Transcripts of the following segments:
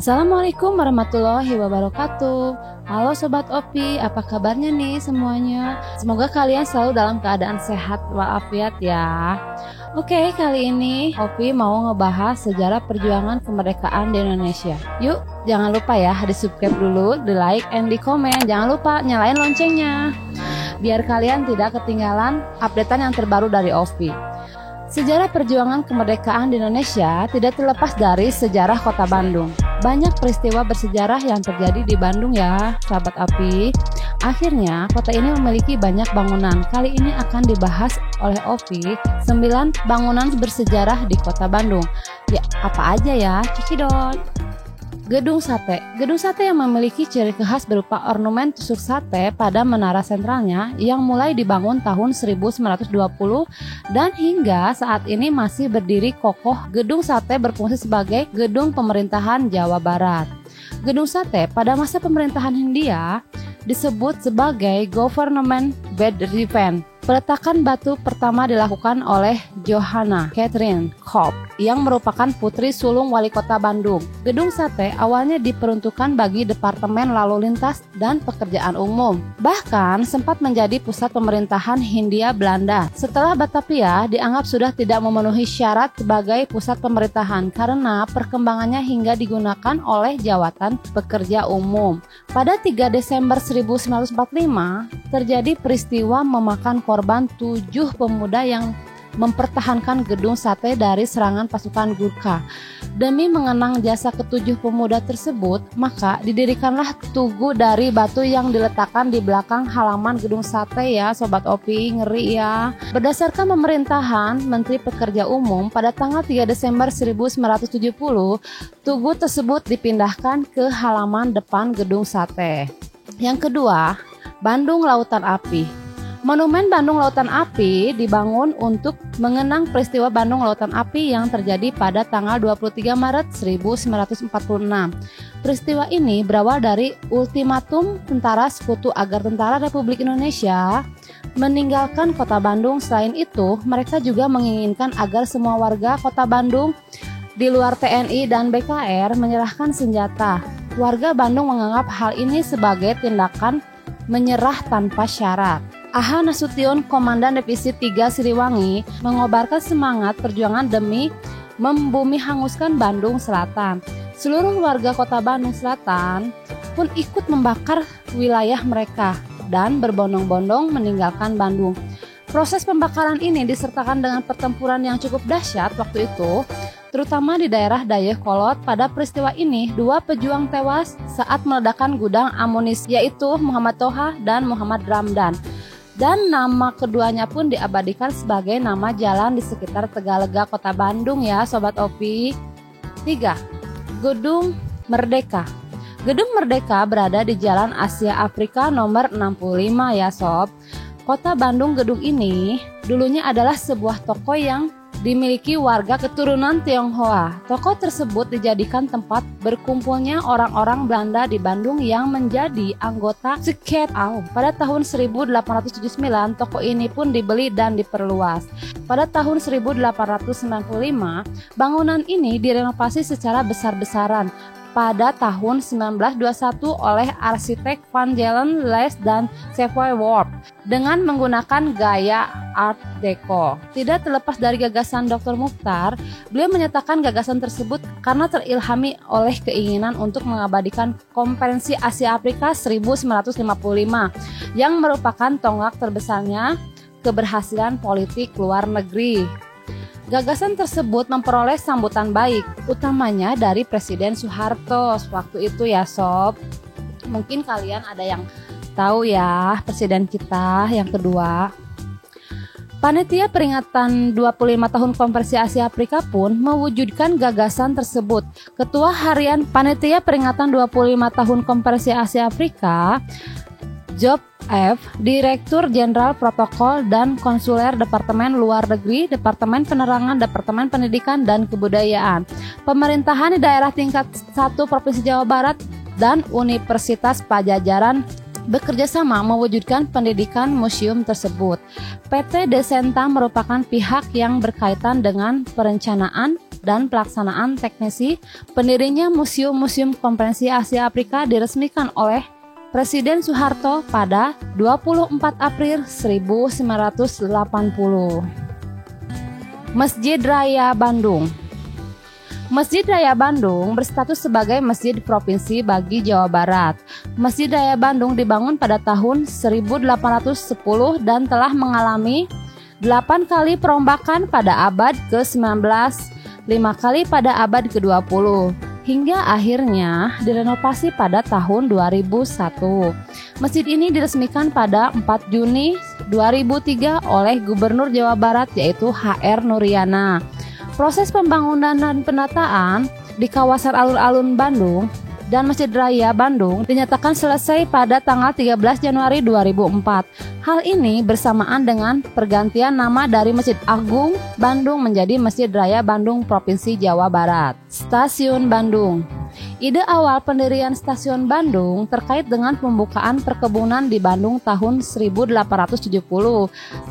Assalamualaikum warahmatullahi wabarakatuh. Halo Sobat Opi, apa kabarnya nih semuanya? Semoga kalian selalu dalam keadaan sehat walafiat ya. Oke, kali ini Opi mau ngebahas sejarah perjuangan kemerdekaan di Indonesia. Yuk, jangan lupa ya di subscribe dulu, di like, and di komen. Jangan lupa nyalain loncengnya, biar kalian tidak ketinggalan updatean yang terbaru dari Opi. Sejarah perjuangan kemerdekaan di Indonesia tidak terlepas dari sejarah Kota Bandung. Banyak peristiwa bersejarah yang terjadi di Bandung ya, sahabat Opi. Akhirnya, kota ini memiliki banyak bangunan. Kali ini akan dibahas oleh Opi 9 bangunan bersejarah di Kota Bandung. Ya, apa aja ya? Cekidot. Gedung Sate. Gedung Sate yang memiliki ciri khas berupa ornamen tusuk sate pada menara sentralnya yang mulai dibangun tahun 1920 dan hingga saat ini masih berdiri kokoh. Gedung Sate berfungsi sebagai gedung pemerintahan Jawa Barat. Gedung Sate pada masa pemerintahan Hindia disebut sebagai Government Bed Defense. Peletakan batu pertama dilakukan oleh Johanna Catherine Kopp yang merupakan putri sulung wali kota Bandung. Gedung Sate awalnya diperuntukkan bagi Departemen Lalu Lintas dan Pekerjaan Umum. Bahkan sempat menjadi pusat pemerintahan Hindia Belanda. Setelah Batavia dianggap sudah tidak memenuhi syarat sebagai pusat pemerintahan karena perkembangannya hingga digunakan oleh Jawatan Pekerja Umum. Pada 3 Desember 1945 terjadi peristiwa memakan korban 7 pemuda yang mempertahankan Gedung Sate dari serangan pasukan Gurkha. Demi mengenang jasa ketujuh pemuda tersebut, maka didirikanlah tugu dari batu yang diletakkan di belakang halaman Gedung Sate ya, Sobat Opi, ngeri ya. Berdasarkan pemerintahan Menteri Pekerja Umum pada tanggal 3 Desember 1970, tugu tersebut dipindahkan ke halaman depan Gedung Sate. Yang kedua, Bandung Lautan Api. Monumen Bandung Lautan Api dibangun untuk mengenang peristiwa Bandung Lautan Api yang terjadi pada tanggal 23 Maret 1946. Peristiwa ini berawal dari ultimatum tentara sekutu agar tentara Republik Indonesia meninggalkan kota Bandung. Selain itu, mereka juga menginginkan agar semua warga kota Bandung di luar TNI dan BKR menyerahkan senjata. Warga Bandung menganggap hal ini sebagai tindakan menyerah tanpa syarat. Aha Nasution, Komandan Divisi 3 Siliwangi, mengobarkan semangat perjuangan demi membumi hanguskan Bandung Selatan. Seluruh warga kota Bandung Selatan pun ikut membakar wilayah mereka dan berbondong-bondong meninggalkan Bandung. Proses pembakaran ini disertakan dengan pertempuran yang cukup dahsyat waktu itu, terutama di daerah Dayakolot. Pada peristiwa ini, 2 pejuang tewas saat meledakan gudang amunisi, yaitu Muhammad Toha dan Muhammad Ramdan. Dan nama keduanya pun diabadikan sebagai nama jalan di sekitar Tegalega, Kota Bandung ya, Sobat Opi. 3. Gedung Merdeka. Gedung Merdeka berada di Jalan Asia Afrika nomor 65 ya Sob. Kota Bandung. Gedung ini dulunya adalah sebuah toko yang dimiliki warga keturunan Tionghoa. Toko tersebut dijadikan tempat berkumpulnya orang-orang Belanda di Bandung yang menjadi anggota Sketau. Pada tahun 1879, toko ini pun dibeli dan diperluas. Pada tahun 1895, bangunan ini direnovasi secara besar-besaran. Pada tahun 1921 oleh arsitek Van Jelen, Les dan Savoy Ward dengan menggunakan gaya Art Deco. Tidak terlepas dari gagasan Dr. Mukhtar, beliau menyatakan gagasan tersebut karena terilhami oleh keinginan untuk mengabadikan Konferensi Asia Afrika 1955 yang merupakan tonggak terbesarnya keberhasilan politik luar negeri. Gagasan tersebut memperoleh sambutan baik, utamanya dari Presiden Soeharto waktu itu ya Sob. Mungkin kalian ada yang tahu ya presiden kita yang kedua. Panitia peringatan 25 tahun Konferensi Asia Afrika pun mewujudkan gagasan tersebut. Ketua Harian Panitia peringatan 25 tahun Konferensi Asia Afrika, Job F., Direktur Jenderal Protokol dan Konsuler Departemen Luar Negeri, Departemen Penerangan, Departemen Pendidikan dan Kebudayaan, Pemerintahan di Daerah Tingkat 1 Provinsi Jawa Barat, dan Universitas Pajajaran bekerja sama mewujudkan pendidikan museum tersebut. PT Desenta merupakan pihak yang berkaitan dengan perencanaan, dan pelaksanaan teknisi, pendirinya Museum Konferensi Asia Afrika diresmikan oleh Presiden Soeharto pada 24 April 1980. Masjid Raya Bandung. Masjid Raya Bandung berstatus sebagai masjid provinsi bagi Jawa Barat. Masjid Raya Bandung dibangun pada tahun 1810 dan telah mengalami 8 kali perombakan pada abad ke-19, 5 kali pada abad ke-20, hingga akhirnya direnovasi pada tahun 2001. Masjid ini diresmikan pada 4 Juni 2003 oleh Gubernur Jawa Barat yaitu H.R. Nuriana. Proses pembangunan dan penataan di kawasan alun-alun Bandung dan Masjid Raya Bandung dinyatakan selesai pada tanggal 13 Januari 2004. Hal ini bersamaan dengan pergantian nama dari Masjid Agung Bandung menjadi Masjid Raya Bandung Provinsi Jawa Barat. Stasiun Bandung. Ide awal pendirian Stasiun Bandung terkait dengan pembukaan perkebunan di Bandung tahun 1870.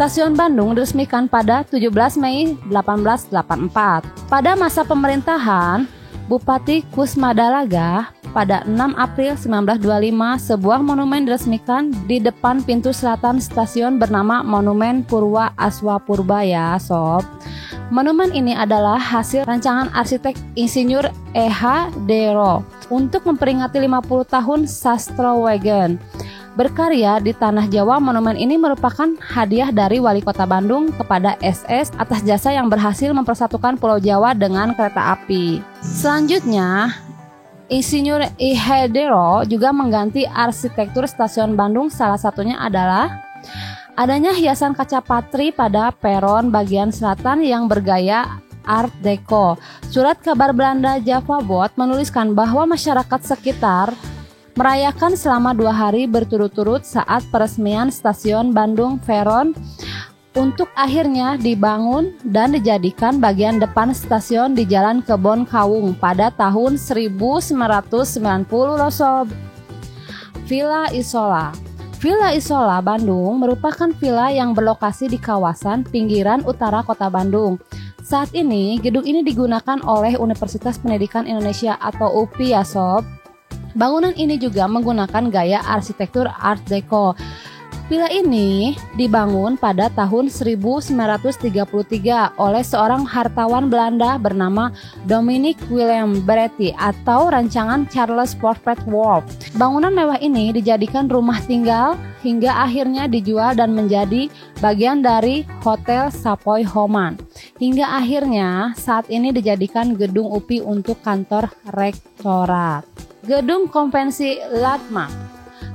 Stasiun Bandung diresmikan pada 17 Mei 1884. Pada masa pemerintahan Bupati Kusmadalaga pada 6 April 1925, sebuah monumen diresmikan di depan pintu selatan stasiun bernama Monumen Purwa Aswapurba ya sob. Monumen ini adalah hasil rancangan arsitek Insinyur E.H. Dero untuk memperingati 50 tahun Sastrowegen. Berkarya di Tanah Jawa, monumen ini merupakan hadiah dari Wali Kota Bandung kepada SS atas jasa yang berhasil mempersatukan Pulau Jawa dengan kereta api. Selanjutnya, Insinyur E.H. Dero juga mengganti arsitektur stasiun Bandung, salah satunya adalah adanya hiasan kaca patri pada peron bagian selatan yang bergaya Art Deco. Surat kabar Belanda Javabot menuliskan bahwa masyarakat sekitar merayakan selama 2 hari berturut-turut saat peresmian stasiun Bandung Peron untuk akhirnya dibangun dan dijadikan bagian depan stasiun di Jalan Kebon Kawung pada tahun 1990 loh sob. Villa Isola. Villa Isola Bandung merupakan villa yang berlokasi di kawasan pinggiran utara kota Bandung. Saat ini, gedung ini digunakan oleh Universitas Pendidikan Indonesia atau UPI ya sob. Bangunan ini juga menggunakan gaya arsitektur Art Deco. Villa ini dibangun pada tahun 1933 oleh seorang hartawan Belanda bernama Dominic Willem Bretti atau rancangan Charles Porpet Wolff. Bangunan mewah ini dijadikan rumah tinggal hingga akhirnya dijual dan menjadi bagian dari Hotel Savoy Homan. Hingga akhirnya saat ini dijadikan gedung UPI untuk kantor rektorat. Gedung Konvensi Latma.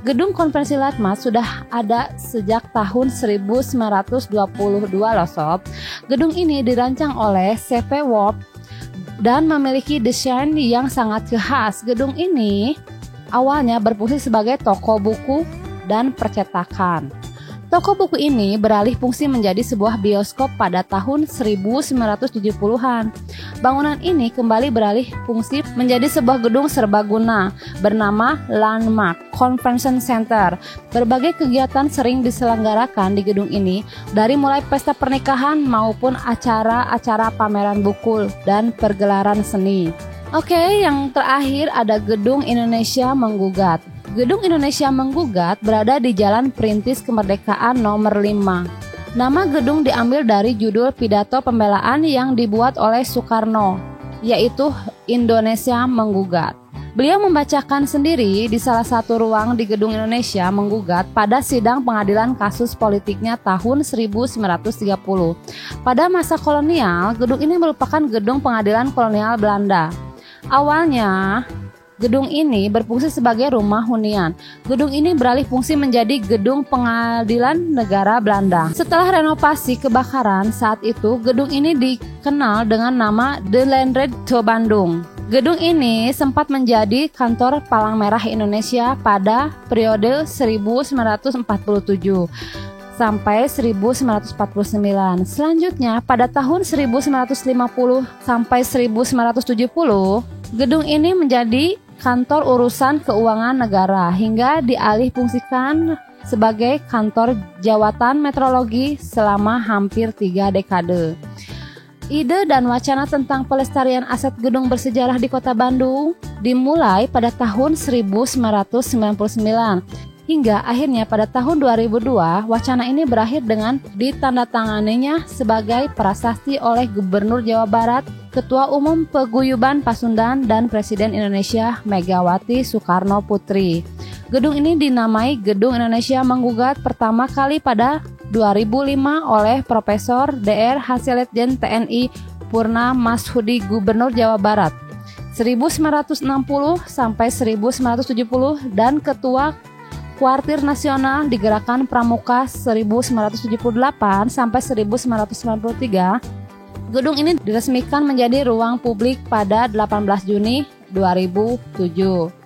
Gedung Konvensi Latma sudah ada sejak tahun 1922 loh sob. Gedung ini dirancang oleh C.P. Wolff dan memiliki desain yang sangat khas. Gedung ini awalnya berfungsi sebagai toko buku dan percetakan. Toko buku ini beralih fungsi menjadi sebuah bioskop pada tahun 1970-an. Bangunan ini kembali beralih fungsi menjadi sebuah gedung serbaguna bernama Landmark Convention Center. Berbagai kegiatan sering diselenggarakan di gedung ini, dari mulai pesta pernikahan maupun acara-acara pameran buku dan pergelaran seni. Oke, yang terakhir ada Gedung Indonesia Menggugat. Gedung Indonesia Menggugat berada di Jalan Perintis Kemerdekaan nomor 5. Nama gedung diambil dari judul pidato pembelaan yang dibuat oleh Soekarno, yaitu Indonesia Menggugat. Beliau membacakan sendiri di salah satu ruang di Gedung Indonesia Menggugat pada sidang pengadilan kasus politiknya tahun 1930. Pada masa kolonial, gedung ini merupakan gedung pengadilan kolonial Belanda. Awalnya, gedung ini berfungsi sebagai rumah hunian. Gedung ini beralih fungsi menjadi gedung pengadilan negara Belanda. Setelah renovasi kebakaran saat itu, gedung ini dikenal dengan nama De Landred to Bandung. Gedung ini sempat menjadi kantor Palang Merah Indonesia pada periode 1947 sampai 1949. Selanjutnya, pada tahun 1950 sampai 1970, gedung ini menjadi kantor urusan keuangan negara hingga dialih fungsikan sebagai kantor jawatan meteorologi selama hampir 3 dekade. Ide dan wacana tentang pelestarian aset gedung bersejarah di Kota Bandung dimulai pada tahun 1999. Hingga akhirnya pada tahun 2002, wacana ini berakhir dengan ditandatanganinya sebagai prasasti oleh Gubernur Jawa Barat, Ketua Umum Paguyuban Pasundan, dan Presiden Indonesia Megawati Soekarno Putri. Gedung ini dinamai Gedung Indonesia Menggugat pertama kali pada 2005 oleh Profesor Dr. Hasiletjen TNI Purna Masudi, Gubernur Jawa Barat 1960 sampai 1970, dan Ketua Kuartir Nasional di Gerakan Pramuka 1978 sampai 1993. Gedung ini diresmikan menjadi ruang publik pada 18 Juni 2007.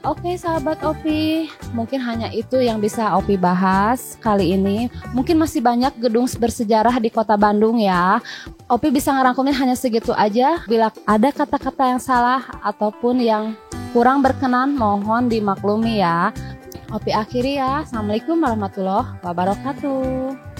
Oke sahabat Opi, mungkin hanya itu yang bisa Opi bahas kali ini. Mungkin masih banyak gedung bersejarah di Kota Bandung ya. Opi bisa ngerangkumin hanya segitu aja. Bila ada kata-kata yang salah ataupun yang kurang berkenan, mohon dimaklumi ya. Opi akhiri ya. Assalamualaikum warahmatullahi wabarakatuh.